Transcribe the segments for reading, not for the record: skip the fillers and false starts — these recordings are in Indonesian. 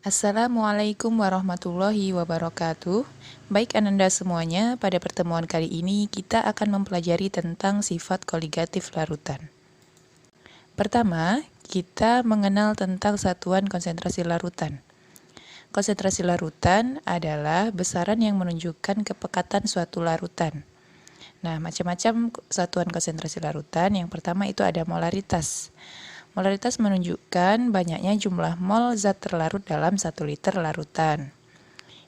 Assalamualaikum warahmatullahi wabarakatuh. Baik Ananda semuanya, pada pertemuan kali ini kita akan mempelajari tentang sifat koligatif larutan. Pertama, kita mengenal tentang satuan konsentrasi larutan. Konsentrasi larutan adalah besaran yang menunjukkan kepekatan suatu larutan. Nah, macam-macam satuan konsentrasi larutan. Yang pertama itu ada molaritas. Molaritas menunjukkan banyaknya jumlah mol zat terlarut dalam 1 liter larutan.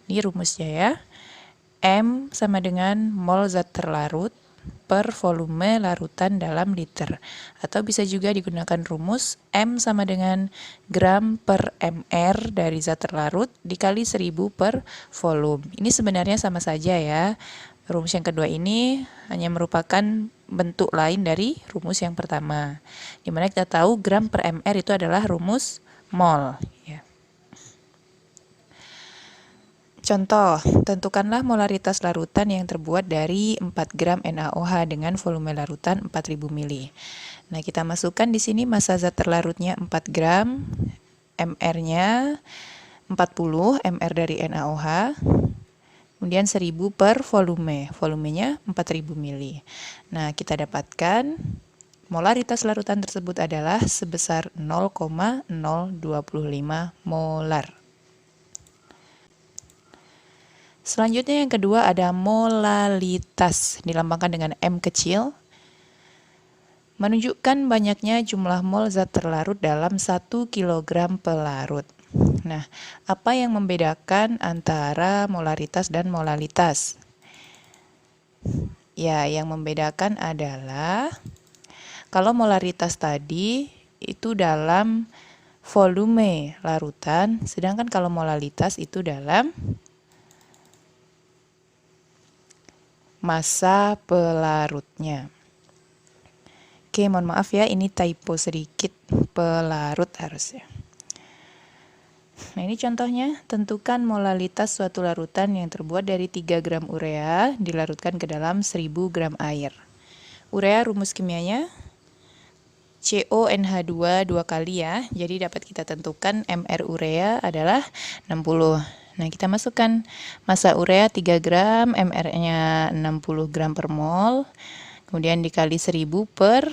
Ini rumusnya ya. M sama dengan mol zat terlarut per volume larutan dalam liter. Atau bisa juga digunakan rumus M sama dengan gram per mr dari zat terlarut dikali 1000 per volume. Ini sebenarnya sama saja ya. Rumus yang kedua ini hanya merupakan bentuk lain dari rumus yang pertama. Dimana kita tahu gram per mr itu adalah rumus mol. Ya. Contoh, tentukanlah molaritas larutan yang terbuat dari 4 gram NaOH dengan volume larutan 4000 ml. Nah, kita masukkan di sini massa zat terlarutnya 4 gram, mr-nya 40, mr dari NaOH. Kemudian 1000 per volume, volumenya 4000 ml. Nah, kita dapatkan molaritas larutan tersebut adalah sebesar 0,025 molar. Selanjutnya yang kedua ada molalitas, dilambangkan dengan M kecil. Menunjukkan banyaknya jumlah mol zat terlarut dalam 1 kg pelarut. Nah, apa yang membedakan antara molaritas dan molalitas? Ya, yang membedakan adalah kalau molaritas tadi itu dalam volume larutan, sedangkan kalau molalitas itu dalam massa pelarutnya. Oke, mohon maaf ya, ini typo sedikit, pelarut harusnya. Nah, ini contohnya, tentukan molalitas suatu larutan yang terbuat dari 3 gram urea dilarutkan ke dalam 1000 gram air. Urea rumus kimianya CONH2 2 kali ya, jadi dapat kita tentukan mr urea adalah 60. Nah, kita masukkan massa urea 3 gram, mr-nya 60 gram per mol, kemudian dikali 1000 per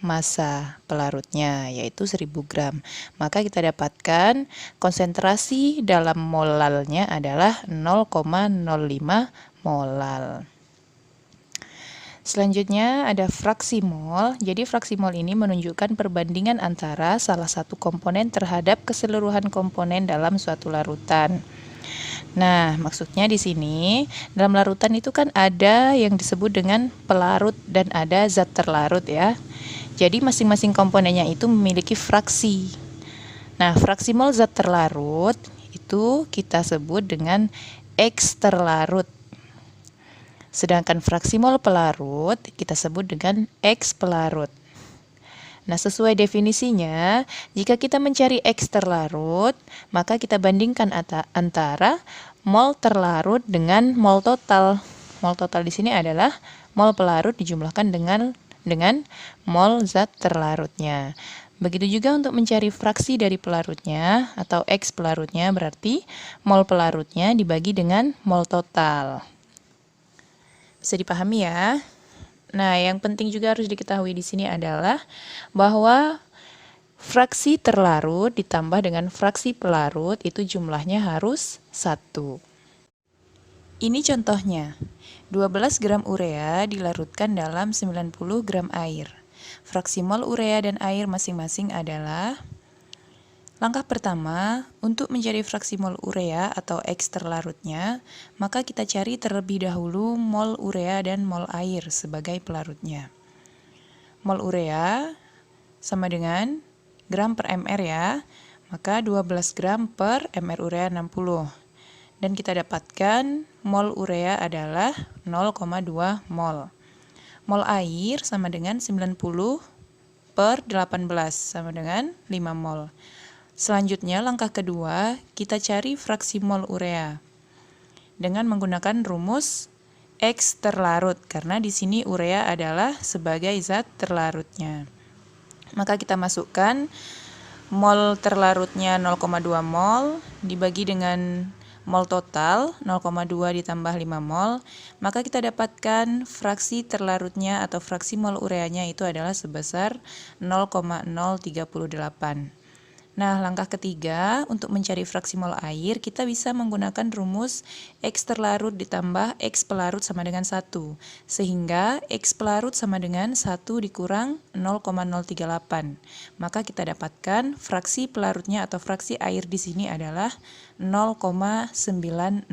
massa pelarutnya, yaitu 1000 gram. Maka kita dapatkan konsentrasi dalam molalnya adalah 0,05 molal. Selanjutnya ada fraksi mol. Jadi fraksi mol ini menunjukkan perbandingan antara salah satu komponen terhadap keseluruhan komponen dalam suatu larutan. Nah, maksudnya di sini dalam larutan itu kan ada yang disebut dengan pelarut dan ada zat terlarut ya. Jadi masing-masing komponennya itu memiliki fraksi. Nah, fraksi mol zat terlarut itu kita sebut dengan X terlarut. Sedangkan fraksi mol pelarut kita sebut dengan X pelarut. Nah, sesuai definisinya, jika kita mencari X terlarut, maka kita bandingkan antara mol terlarut dengan mol total. Mol total di sini adalah mol pelarut dijumlahkan dengan mol zat terlarutnya. Begitu juga untuk mencari fraksi dari pelarutnya atau X pelarutnya, berarti mol pelarutnya dibagi dengan mol total. Bisa dipahami ya? Nah, yang penting juga harus diketahui di sini adalah bahwa fraksi terlarut ditambah dengan fraksi pelarut itu jumlahnya harus 1. Ini contohnya. 12 gram urea dilarutkan dalam 90 gram air. Fraksi mol urea dan air masing-masing adalah: langkah pertama, untuk mencari fraksi mol urea atau X terlarutnya, maka kita cari terlebih dahulu mol urea dan mol air sebagai pelarutnya. Mol urea sama dengan gram per mr ya, maka 12 gram per mr urea 60. Dan kita dapatkan mol urea adalah 0,2 mol. Mol air sama dengan 90 per 18 sama dengan 5 mol. Selanjutnya langkah kedua, kita cari fraksi mol urea dengan menggunakan rumus X terlarut karena di sini urea adalah sebagai zat terlarutnya. Maka kita masukkan mol terlarutnya 0,2 mol dibagi dengan mol total 0,2 ditambah 5 mol, maka kita dapatkan fraksi terlarutnya atau fraksi mol ureanya itu adalah sebesar 0,038. Nah, langkah ketiga, untuk mencari fraksi mol air, kita bisa menggunakan rumus X terlarut ditambah X pelarut sama dengan 1. Sehingga X pelarut sama dengan 1 dikurang 0,038. Maka kita dapatkan fraksi pelarutnya atau fraksi air di sini adalah 0,962.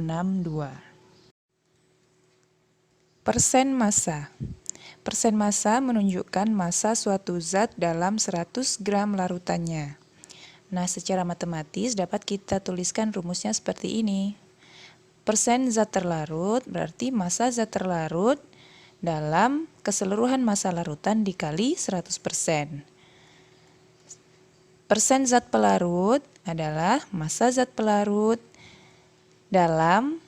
Persen massa. Persen massa menunjukkan massa suatu zat dalam 100 gram larutannya. Nah, secara matematis dapat kita tuliskan rumusnya seperti ini. Persen zat terlarut berarti massa zat terlarut dalam keseluruhan massa larutan dikali 100%. Persen zat pelarut adalah massa zat pelarut dalam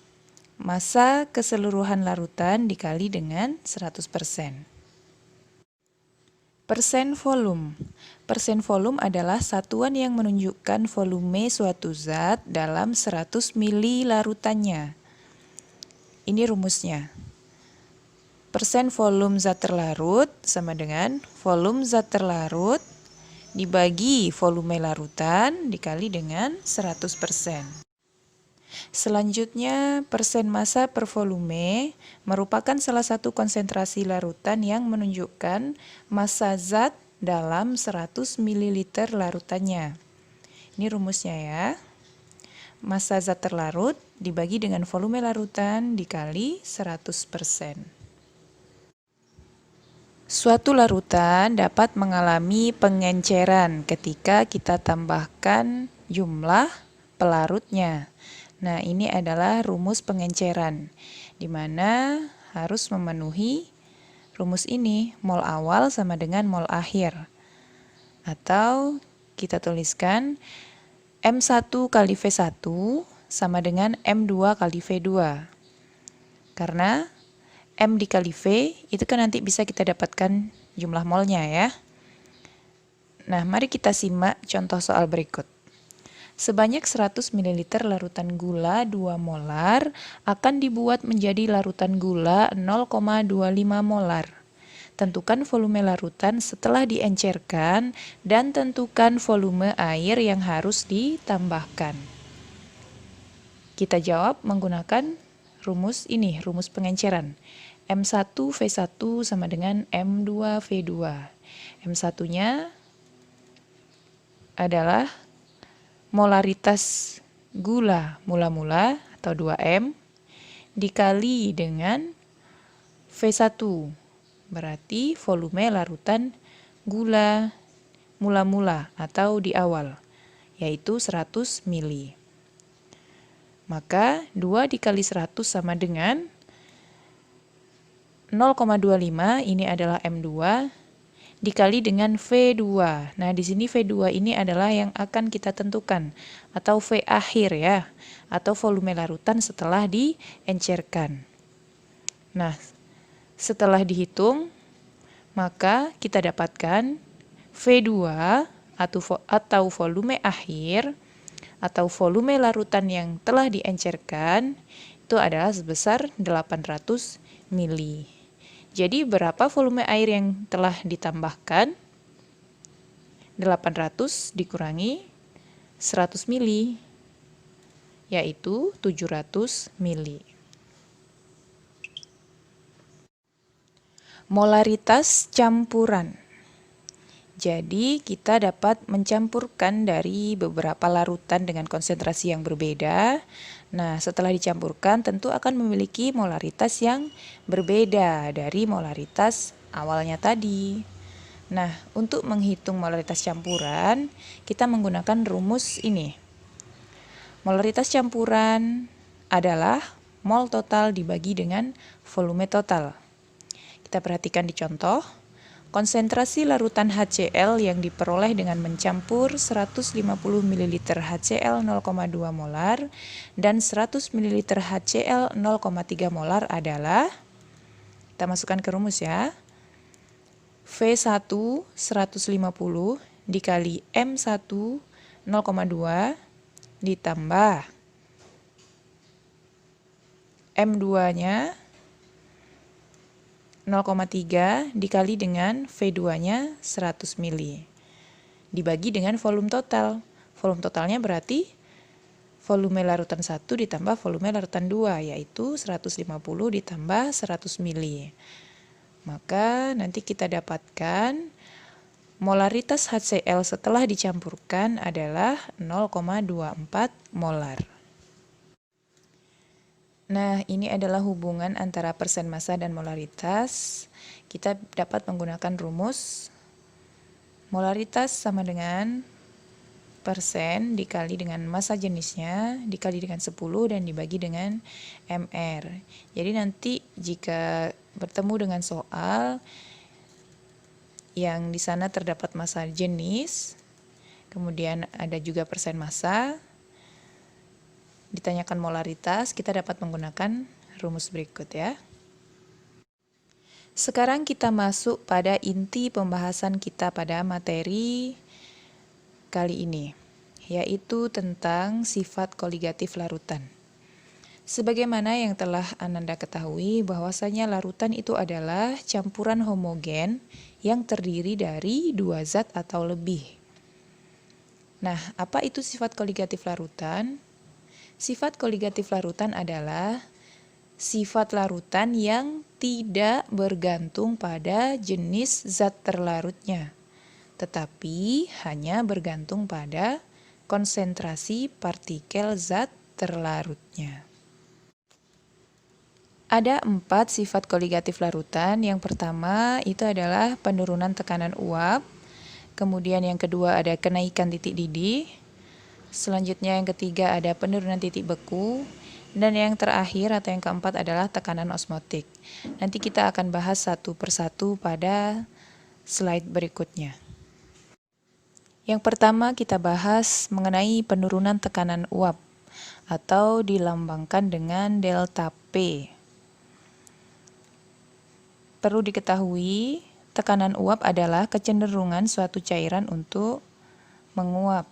massa keseluruhan larutan dikali dengan 100%. Persen volume. Persen volume adalah satuan yang menunjukkan volume suatu zat dalam 100 mili larutannya. Ini rumusnya. Persen volume zat terlarut sama dengan volume zat terlarut dibagi volume larutan dikali dengan 100%. Selanjutnya, persen massa per volume merupakan salah satu konsentrasi larutan yang menunjukkan massa zat dalam 100 ml larutannya. Ini rumusnya ya. Massa zat terlarut dibagi dengan volume larutan dikali 100%. Suatu larutan dapat mengalami pengenceran ketika kita tambahkan jumlah pelarutnya. Nah, ini adalah rumus pengenceran, di mana harus memenuhi rumus ini, mol awal sama dengan mol akhir. Atau kita tuliskan M1 kali V1 sama dengan M2 kali V2. Karena M dikali V itu kan nanti bisa kita dapatkan jumlah molnya ya. Nah, mari kita simak contoh soal berikut. Sebanyak 100 ml larutan gula 2 molar akan dibuat menjadi larutan gula 0,25 molar. Tentukan volume larutan setelah diencerkan dan tentukan volume air yang harus ditambahkan. Kita jawab menggunakan rumus ini, rumus pengenceran. M1 V1 sama dengan M2 V2. M1-nya adalah molaritas gula mula-mula atau 2M dikali dengan V1 berarti volume larutan gula mula-mula atau di awal yaitu 100 mili. Maka 2 dikali 100 sama dengan 0,25, ini adalah M2 dikali dengan V2. Nah, di sini V2 ini adalah yang akan kita tentukan atau V akhir ya, atau volume larutan setelah diencerkan. Nah, setelah dihitung, maka kita dapatkan V2 atau volume akhir atau volume larutan yang telah diencerkan itu adalah sebesar 800 mili. Jadi berapa volume air yang telah ditambahkan? 800 dikurangi 100 mili, yaitu 700 mili. Molaritas campuran. Jadi kita dapat mencampurkan dari beberapa larutan dengan konsentrasi yang berbeda. Nah, setelah dicampurkan tentu akan memiliki molaritas yang berbeda dari molaritas awalnya tadi. Nah, untuk menghitung molaritas campuran, kita menggunakan rumus ini. Molaritas campuran adalah mol total dibagi dengan volume total. Kita perhatikan di contoh. Konsentrasi larutan HCl yang diperoleh dengan mencampur 150 ml HCl 0,2 molar dan 100 ml HCl 0,3 molar adalah, kita masukkan ke rumus ya, V1 150 dikali M1 0,2 ditambah M2-nya 0,3 dikali dengan V2-nya 100 mili. Dibagi dengan volume total. Volume totalnya berarti volume larutan 1 ditambah volume larutan 2, yaitu 150 ditambah 100 mili. Maka nanti kita dapatkan molaritas HCl setelah dicampurkan adalah 0,24 molar. Nah, ini adalah hubungan antara persen massa dan molaritas. Kita dapat menggunakan rumus molaritas sama dengan persen dikali dengan massa jenisnya dikali dengan 10 dan dibagi dengan mr. Jadi nanti jika bertemu dengan soal yang di sana terdapat massa jenis, kemudian ada juga persen massa, ditanyakan molaritas, kita dapat menggunakan rumus berikut ya. Sekarang kita masuk pada inti pembahasan kita pada materi kali ini, yaitu tentang sifat koligatif larutan. Sebagaimana yang telah Ananda ketahui bahwasanya larutan itu adalah campuran homogen yang terdiri dari dua zat atau lebih. Nah, apa itu sifat koligatif larutan? Sifat koligatif larutan adalah sifat larutan yang tidak bergantung pada jenis zat terlarutnya, tetapi hanya bergantung pada konsentrasi partikel zat terlarutnya. Ada 4 sifat koligatif larutan. Yang pertama itu adalah penurunan tekanan uap, kemudian yang kedua ada kenaikan titik didih, selanjutnya yang ketiga ada penurunan titik beku, dan yang terakhir atau yang keempat adalah tekanan osmotik. Nanti kita akan bahas satu persatu pada slide berikutnya. Yang pertama kita bahas mengenai penurunan tekanan uap atau dilambangkan dengan delta P. Perlu diketahui, tekanan uap adalah kecenderungan suatu cairan untuk menguap.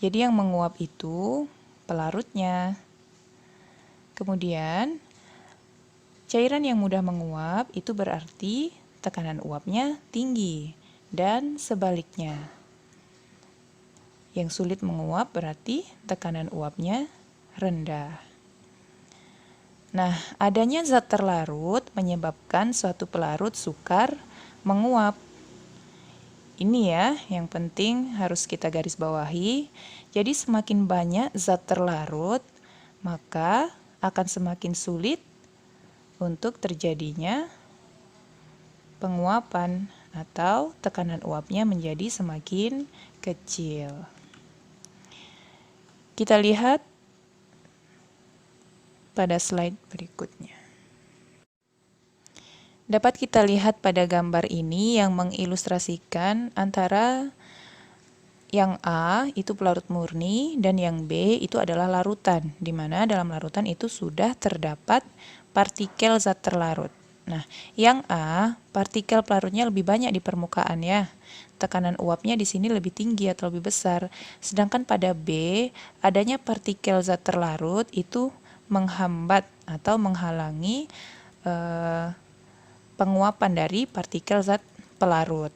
Jadi yang menguap itu pelarutnya. Kemudian, cairan yang mudah menguap itu berarti tekanan uapnya tinggi dan sebaliknya. Yang sulit menguap berarti tekanan uapnya rendah. Nah, adanya zat terlarut menyebabkan suatu pelarut sukar menguap. Ini ya yang penting harus kita garis bawahi. Jadi semakin banyak zat terlarut, maka akan semakin sulit untuk terjadinya penguapan atau tekanan uapnya menjadi semakin kecil. Kita lihat pada slide berikutnya. Dapat kita lihat pada gambar ini yang mengilustrasikan antara yang A itu pelarut murni dan yang B itu adalah larutan, di mana dalam larutan itu sudah terdapat partikel zat terlarut. Nah, yang A, partikel pelarutnya lebih banyak di permukaan ya. Tekanan uapnya di sini lebih tinggi atau lebih besar. Sedangkan pada B, adanya partikel zat terlarut itu menghambat atau menghalangi penguapan dari partikel zat pelarut.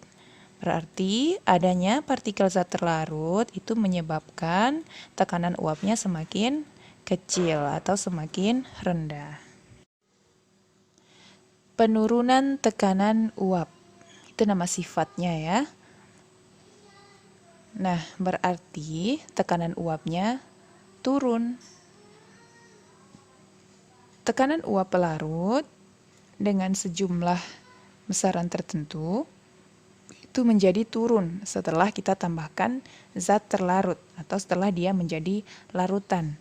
Berarti adanya partikel zat terlarut itu menyebabkan tekanan uapnya semakin kecil atau semakin rendah. Penurunan tekanan uap, itu nama sifatnya ya. Nah, berarti tekanan uapnya turun. Tekanan uap pelarut dengan sejumlah besaran tertentu itu menjadi turun setelah kita tambahkan zat terlarut atau setelah dia menjadi larutan.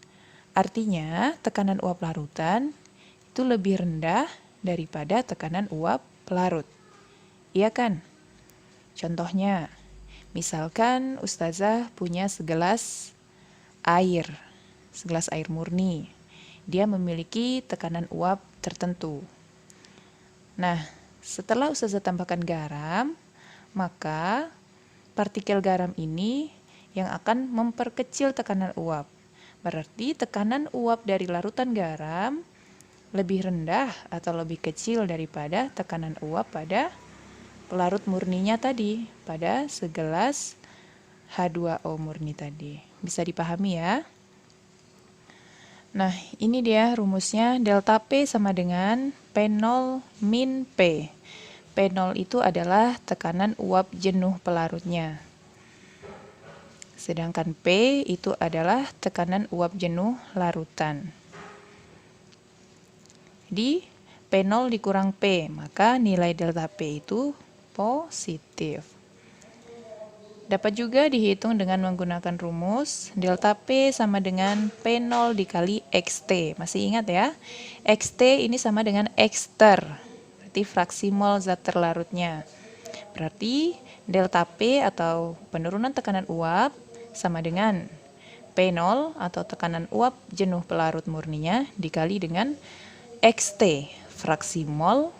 Artinya, tekanan uap larutan itu lebih rendah daripada tekanan uap pelarut. Iya kan? Contohnya, misalkan Ustazah punya segelas air murni. Dia memiliki tekanan uap tertentu. Nah, setelah Ustazah tambahkan garam, maka partikel garam ini yang akan memperkecil tekanan uap. Berarti tekanan uap dari larutan garam lebih rendah atau lebih kecil daripada tekanan uap pada pelarut murninya tadi, pada segelas H2O murni tadi. Bisa dipahami ya? Nah, ini dia rumusnya, delta P sama dengan P0 min P. P0 itu adalah tekanan uap jenuh pelarutnya. Sedangkan P itu adalah tekanan uap jenuh larutan. Di P0 dikurang P, maka nilai delta P itu positif. Dapat juga dihitung dengan menggunakan rumus delta P sama dengan P0 dikali XT. Masih ingat ya? XT ini sama dengan Xter, berarti fraksi mol zat terlarutnya. Berarti delta P atau penurunan tekanan uap sama dengan P0 atau tekanan uap jenuh pelarut murninya dikali dengan XT, fraksi mol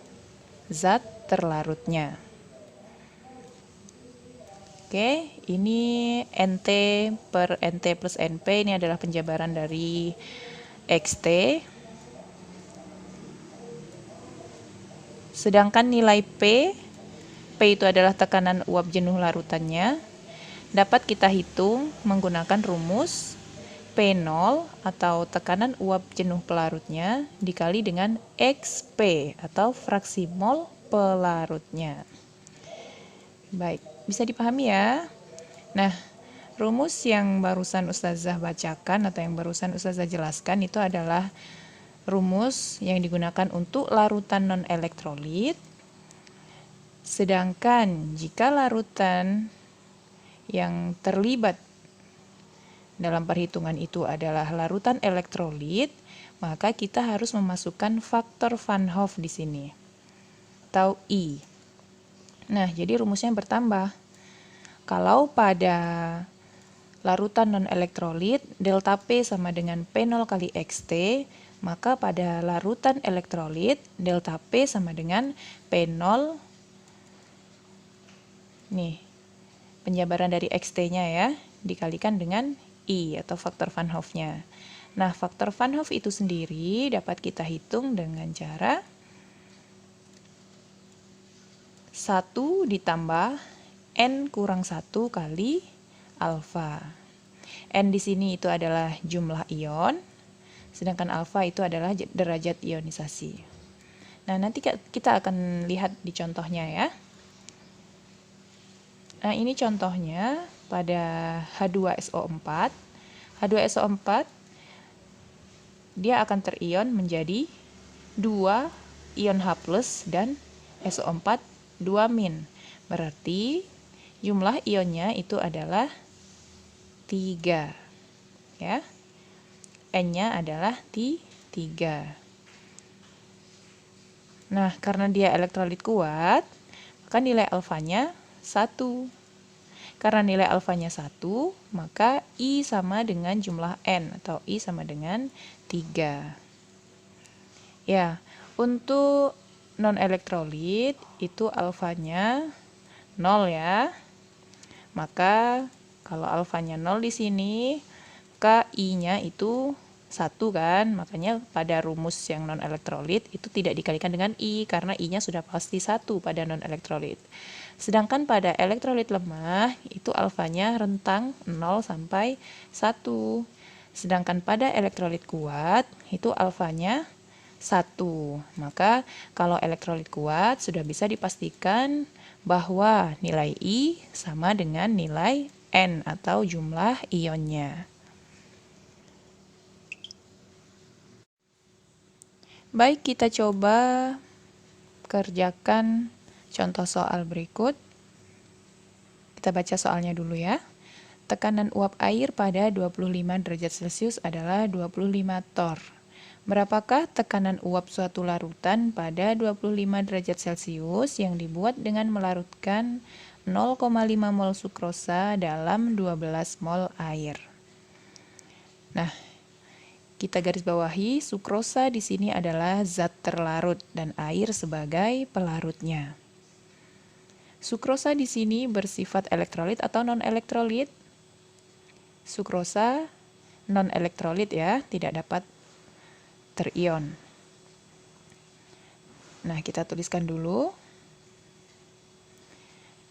zat terlarutnya. Oke, ini NT per NT plus NP, ini adalah penjabaran dari XT. Sedangkan nilai P itu adalah tekanan uap jenuh larutannya, dapat kita hitung menggunakan rumus P0 atau tekanan uap jenuh pelarutnya dikali dengan XP atau fraksi mol pelarutnya. Baik, bisa dipahami ya? Nah, rumus yang barusan Ustazah bacakan atau yang barusan Ustazah jelaskan itu adalah rumus yang digunakan untuk larutan non-elektrolit. Sedangkan jika larutan yang terlibat dalam perhitungan itu adalah larutan elektrolit, maka kita harus memasukkan faktor Van Hoff di sini, atau I. Nah, jadi rumusnya bertambah. Kalau pada larutan non-elektrolit, delta P sama dengan P0 kali XT, maka pada larutan elektrolit, delta P sama dengan P0, nih, penjabaran dari XT-nya ya, dikalikan dengan I atau faktor Van Hoff-nya. Nah, faktor Van Hoff itu sendiri dapat kita hitung dengan cara 1 ditambah N kurang 1 kali alfa. N di sini itu adalah jumlah ion, sedangkan alfa itu adalah derajat ionisasi. Nah, nanti kita akan lihat di contohnya ya. Nah, ini contohnya pada H2SO4. H2SO4 dia akan terion menjadi 2 ion H+ dan SO4 2-. Berarti jumlah ionnya itu adalah 3. Ya. N-nya adalah 3. Nah, karena dia elektrolit kuat, maka nilai alfanya 1. Karena nilai alfanya 1, maka I sama dengan jumlah N atau I sama dengan 3. Ya, untuk non-elektrolit itu alfanya 0 ya. Maka kalau alfanya 0 di sini, maka I-nya itu 1 kan. Makanya pada rumus yang non-elektrolit itu tidak dikalikan dengan I karena I-nya sudah pasti 1 pada non-elektrolit. Sedangkan pada elektrolit lemah itu alfanya rentang 0 sampai 1. Sedangkan pada elektrolit kuat itu alfanya 1. Maka kalau elektrolit kuat sudah bisa dipastikan bahwa nilai I sama dengan nilai N atau jumlah ionnya. Baik, kita coba kerjakan contoh soal berikut. Kita baca soalnya dulu ya. Tekanan uap air pada 25 derajat Celcius adalah 25 torr. Berapakah tekanan uap suatu larutan pada 25 derajat Celcius yang dibuat dengan melarutkan 0,5 mol sukrosa dalam 12 mol air? Nah, kita garis bawahi sukrosa di sini adalah zat terlarut dan air sebagai pelarutnya. Sukrosa di sini bersifat elektrolit atau non-elektrolit? Sukrosa non-elektrolit ya, tidak dapat terion. Nah, kita tuliskan dulu.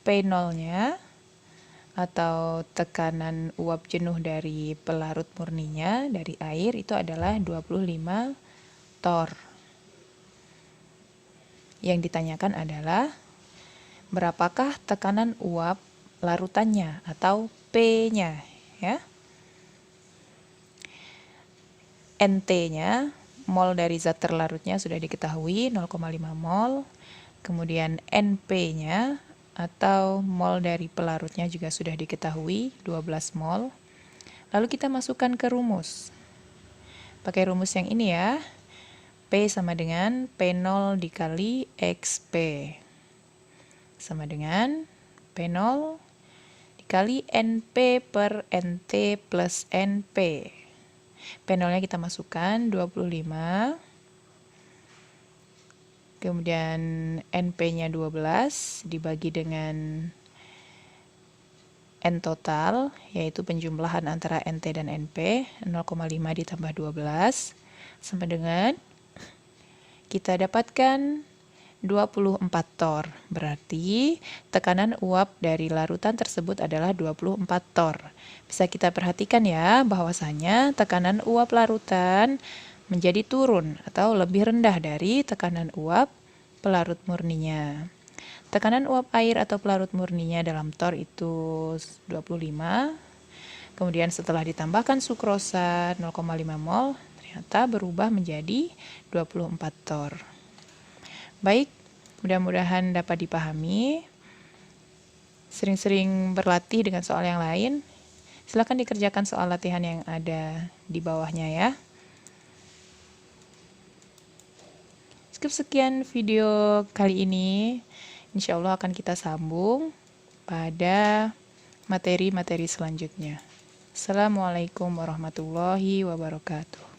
P0-nya atau tekanan uap jenuh dari pelarut murninya dari air itu adalah 25 torr. Yang ditanyakan adalah berapakah tekanan uap larutannya atau P-nya ya. NT-nya, mol dari zat terlarutnya sudah diketahui 0,5 mol. Kemudian NP-nya atau mol dari pelarutnya juga sudah diketahui 12 mol. Lalu kita masukkan ke rumus. Pakai rumus yang ini ya. P sama dengan P0 dikali XP. Sama dengan P0 dikali NP per NT plus NP. P0-nya kita masukkan 25. Kemudian NP-nya 12 dibagi dengan N total, yaitu penjumlahan antara NT dan NP, 0,5 ditambah 12, sama dengan kita dapatkan 24 torr. Berarti tekanan uap dari larutan tersebut adalah 24 torr. Bisa kita perhatikan ya, bahwasanya tekanan uap larutan menjadi turun atau lebih rendah dari tekanan uap pelarut murninya. Tekanan uap air atau pelarut murninya dalam torr itu 25. Kemudian setelah ditambahkan sukrosa 0,5 mol, ternyata berubah menjadi 24 torr. Baik, mudah-mudahan dapat dipahami. Sering-sering berlatih dengan soal yang lain. Silakan dikerjakan soal latihan yang ada di bawahnya ya. Sekian video kali ini. Insya Allah akan kita sambung pada materi-materi selanjutnya. Assalamualaikum warahmatullahi wabarakatuh.